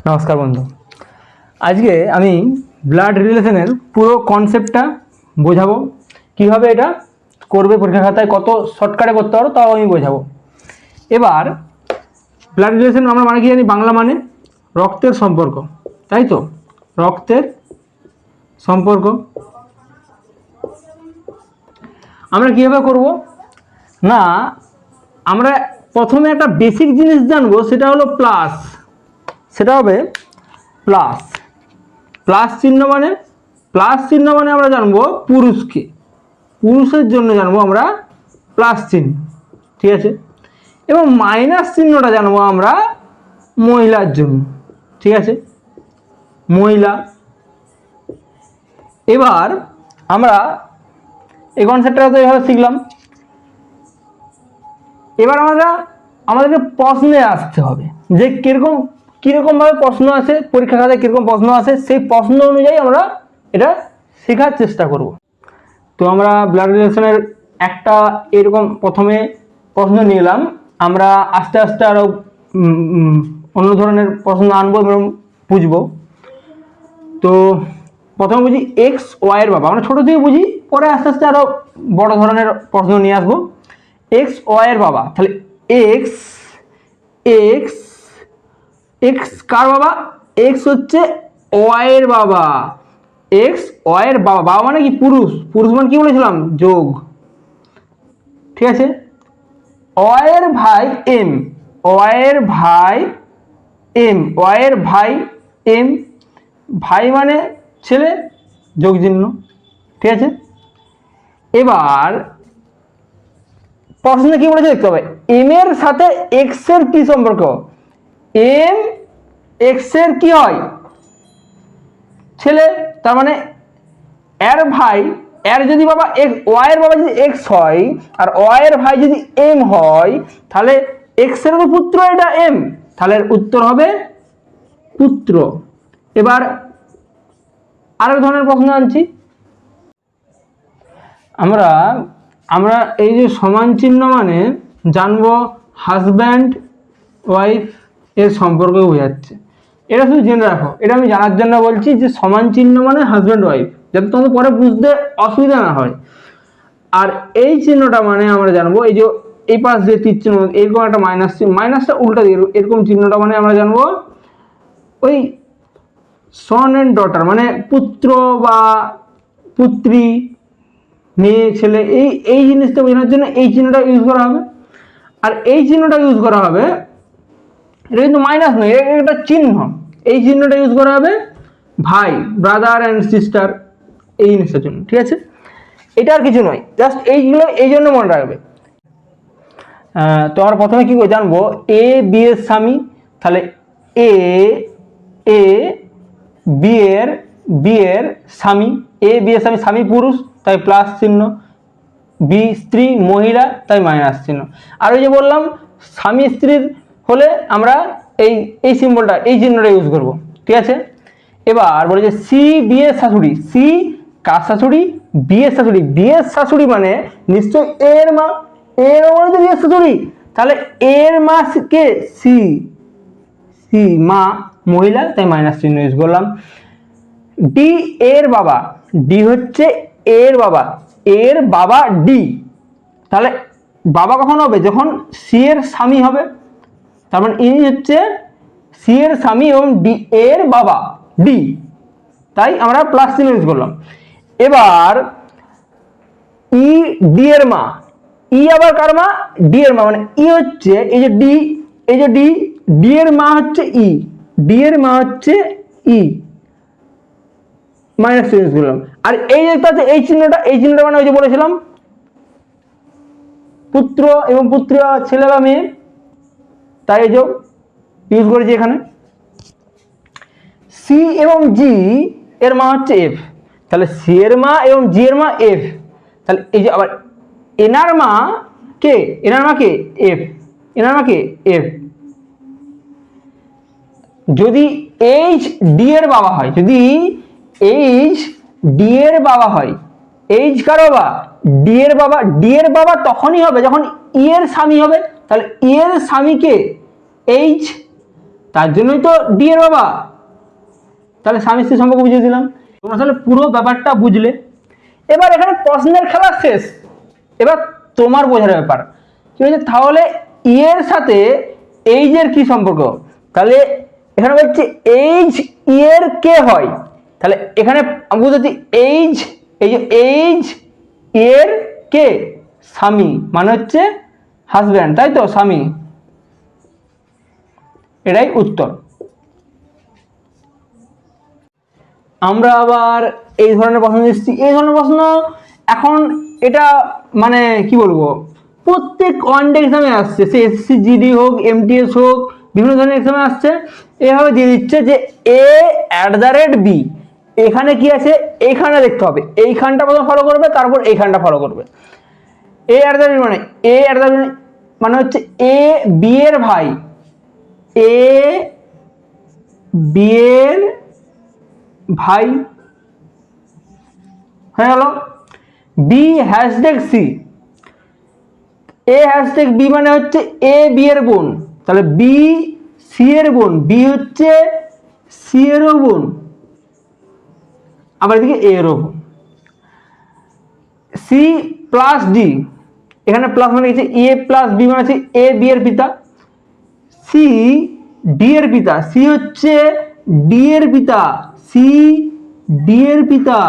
নমস্কার বন্ধু। আজকে আমি ব্লাড রিলেশনের পুরো কনসেপ্টটা বোঝাবো, কিভাবে এটা করবে পরীক্ষা খাতায়, কত শর্টকাটে করতে পারো তাও আমি বোঝাবো। এবার ব্লাড রিলেশন আমরা মানে কি জানি, বাংলা মানে রক্তের সম্পর্ক, তাই তো? রক্তের সম্পর্ক আমরা কীভাবে করব না, আমরা প্রথমে একটা বেসিক জিনিস জানবো, সেটা হলো প্লাস। সেটা হবে প্লাস। প্লাস চিহ্ন মানে আমরা জানবো পুরুষকে, পুরুষের জন্য জানবো আমরা প্লাস চিহ্ন, ঠিক আছে? এবং মাইনাস চিহ্নটা জানবো আমরা মহিলার জন্য, ঠিক আছে? মহিলা। এবার আমরা এই কনসেপ্টটা তো এইভাবে শিখলাম। এবার আমাদেরকে প্রশ্নে আসতে হবে যে কীরকমভাবে প্রশ্ন আসে পরীক্ষা খাতায়, কীরকম প্রশ্ন আসে, সেই প্রশ্ন অনুযায়ী আমরা এটা শেখার চেষ্টা করব। তো আমরা ব্লাড রিলেশনের একটা এরকম প্রথমে প্রশ্ন নিলাম, আমরা আস্তে আস্তে আরও অন্য ধরনের প্রশ্ন আনবো এবং বুঝবো। তো প্রথমে বুঝি এক্স ওয়াইয়ের বাবা, আমরা ছোটো থেকে বুঝি, পরে আস্তে আস্তে আরও বড় ধরনের প্রশ্ন নিয়ে আসবো। এক্স ওয়াইয়ের বাবা, তাহলে এক্স এক্স এক্স কার বাবা? এক্স হচ্ছে ওয়াইয়ের বাবা। এক্স ওয়াইয়ের বাবা, বাবা মানে কি? পুরুষ। পুরুষ মানে কি বলেছিলাম? যোগ, ঠিক আছে? ওয়াইয়ের ভাই এম, ওয়াইয়ের ভাই এম, ওয়াইয়ের ভাই এম, ভাই মানে ছেলে, যোগ চিহ্ন, ঠিক আছে? এবার প্রশ্নে কি বলেছে দেখতে হবে, এম এর সাথে এক্স এর কি সম্পর্ক? এম এক্স এর কি হয়? ছেলে। তার মানে এর ভাই, এর যদি বাবা এক্স, ওয়াই এর বাবা যদি এক্স হয় আর ওয়াই এর ভাই যদি এম হয়, তাহলে এক্স এর তো পুত্র এটা এম, তাহলে উত্তর হবে পুত্র। এবার আরেক ধরনের প্রশ্ন আনছি আমরা এই যে সমান চিহ্ন মানে জানবো হাজব্যান্ড ওয়াইফ এর সম্পর্ক বোঝাচ্ছে। এটা শুধু জেনে রাখো, এটা আমি জানার জন্য বলছি যে সমান চিহ্ন মানে হাজব্যান্ড ওয়াইফ, যাতে তোমাদের পরে বুঝতে অসুবিধা না হয়। আর এই চিহ্নটা মানে আমরা জানবো এই যে এই পাশ দিয়ে তীর চিহ্ন, এরকম একটা মাইনাস চিহ্ন, মাইনাসটা উল্টা দিয়ে এরকম চিহ্নটা মানে আমরা জানবো ওই সন অ্যান্ড ডটার, মানে পুত্র বা পুত্রী, মেয়ে ছেলে, এই জিনিসটা বোঝানোর জন্য এই চিহ্নটা ইউজ করা হবে। আর এই চিহ্নটা ইউজ করা হবে, এটা কিন্তু মাইনাস নয়, এটা চিহ্ন, এই চিহ্নটা ইউজ করা হবে ভাই, ব্রাদার অ্যান্ড সিস্টার, এই জিনিসটার জন্য, ঠিক আছে? এটা আর কিছু নয়, জাস্ট এইগুলো এই জন্য মনে রাখবে। তো আমরা প্রথমে কি করে জানবো এ বি এর স্বামী, তাহলে এ এ বি এর স্বামী, এ বি এর স্বামী, স্বামী পুরুষ তাই প্লাস চিহ্ন, বি স্ত্রী মহিলা তাই মাইনাস চিহ্ন। আর ওই যে বললাম স্বামী স্ত্রীর হলে আমরা এই সিম্বলটা, এই চিহ্নটা ইউজ করব, ঠিক আছে? এবার বলে যে সি বি এর শাশুড়ি, সি কার শাশুড়ি? বি এর শাশুড়ি। বি এর শাশুড়ি মানে নিশ্চয় এর মা, এর মানে তো বি এর শাশুড়ি, তাহলে এর মা কে? সি, সি মা মহিলা তাই মাইনাস চিহ্ন ইউজ করলাম। ডি এর বাবা, ডি হচ্ছে এর বাবা, এর বাবা ডি, তাহলে বাবা কখন হবে? যখন সি এর স্বামী হবে, তার মানে ইনি হচ্ছে সি এর স্বামী এবং ডি এর বাবা ডি, তাই আমরা প্লাস চিহ্ন ইউজ করলাম। এবার ই ডি এর মা, ই আবার কার মা? ডি এর মা, মানে ই হচ্ছে এই যে ডি, এই যে ডি, ডি এর মা হচ্ছে ই, ডি এর মা হচ্ছে ই, মাইনাস চিহ্ন ইউজ করলাম। আর এই যেটা আছে এই চিহ্নটা মানে ওই যে বলেছিলাম পুত্র এবং পুত্র, ছেলে বা মেয়ে, তাই এই যে ইউজ করেছি এখানে। সি এবং জি এর মা হচ্ছে এফ, তাহলে সি এর মা এবং জি এর মা এফ, তাহলে এই যে আবার এনার মা কে? এনার মা কে? এফ, এনার মা কে? এফ। যদি এইচ ডি এর বাবা হয়, যদি এইচ ডি এর বাবা হয়, এইচ কার বাবা? ডি এর বাবা। ডি এর বাবা তখনই হবে যখন ই এর স্বামী হবে, তাহলে ই এর স্বামী কে? এইচ, তার জন্যই তো ডি এর বাবা। তাহলে স্বামী স্ত্রী সম্পর্ক বুঝিয়ে দিলাম, তোমরা তাহলে পুরো ব্যাপারটা বুঝলে। এবার এখানে প্রশ্নের খেলা শেষ, এবার তোমার বোঝার ব্যাপার কি হচ্ছে। তাহলে এর সাথে এইজের কি সম্পর্ক? তাহলে এখানে বলছে এইজ এর কে হয়, তাহলে এখানে বুঝাচ্ছি এইজ, এই যে এইজ এর কে, স্বামী মানে হচ্ছে হাজব্যান্ড, তাই তো, স্বামী, এটাই উত্তর। আমরা আবার এই ধরনের প্রশ্ন দিচ্ছি, এই ধরনের প্রশ্ন এখন এটা মানে কি বলবো, প্রত্যেক ওয়ানডে এক্সামে আসছে, সে এসএসসি জিডি হোক, এমটিএস হোক, বিভিন্ন ধরনের এক্সামে আসছে। এভাবে দিয়ে দিচ্ছে যে a@b, এখানে কি আছে এইখানে দেখতে হবে, এইখানটা প্রথম ফলো করবে, তারপর এইখানটা ফলো করবে। a@b মানে মানে হচ্ছে এ বি এর ভাই, এ বি এর ভাই হয়ে গেল। B#C, A#B মানে হচ্ছে এ বি এর বোন, তাহলে বি সি এর বোন, বি হচ্ছে সি এরও বোন, আবার এদিকে এ এরও বোন। C+D, এখানে প্লাস মানে হচ্ছে A+B মানে হচ্ছে এ বি এর পিতা, সি ডি এর পিতা, সি হচ্ছে ডি এর পিতা, সি ডি এর পিতা,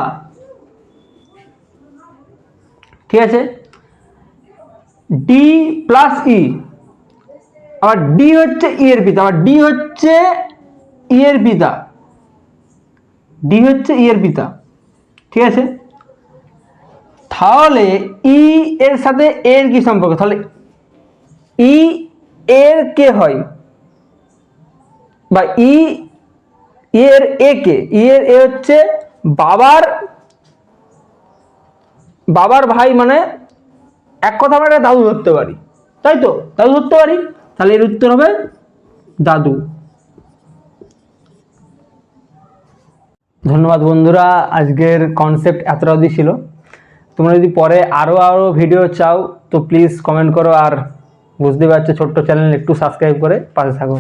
ঠিক আছে। D+E, আবার ডি হচ্ছে ই এর পিতা, আবার ডি হচ্ছে ই এর পিতা, ডি হচ্ছে ই এর পিতা, ঠিক আছে। তাহলে ই এর সাথে এর কি সম্পর্ক? তাহলে ই এর কে হয়, বা ই এর এ কে, ই এর এ হচ্ছে বাবার ভাই, মানে এক কথা আমরা একটা দাদু ধরতে পারি, তাই তো, দাদু ধরতে পারি, তাহলে এর উত্তর হবে দাদু। ধন্যবাদ বন্ধুরা, আজকের কনসেপ্ট এতটা অবধি ছিল। তোমরা যদি পরে আরো ভিডিও চাও তো প্লিজ কমেন্ট করো, আর বুঝতে পারছো ছোট্ট চ্যানেল একটু সাবস্ক্রাইব করে পাশে থাকো।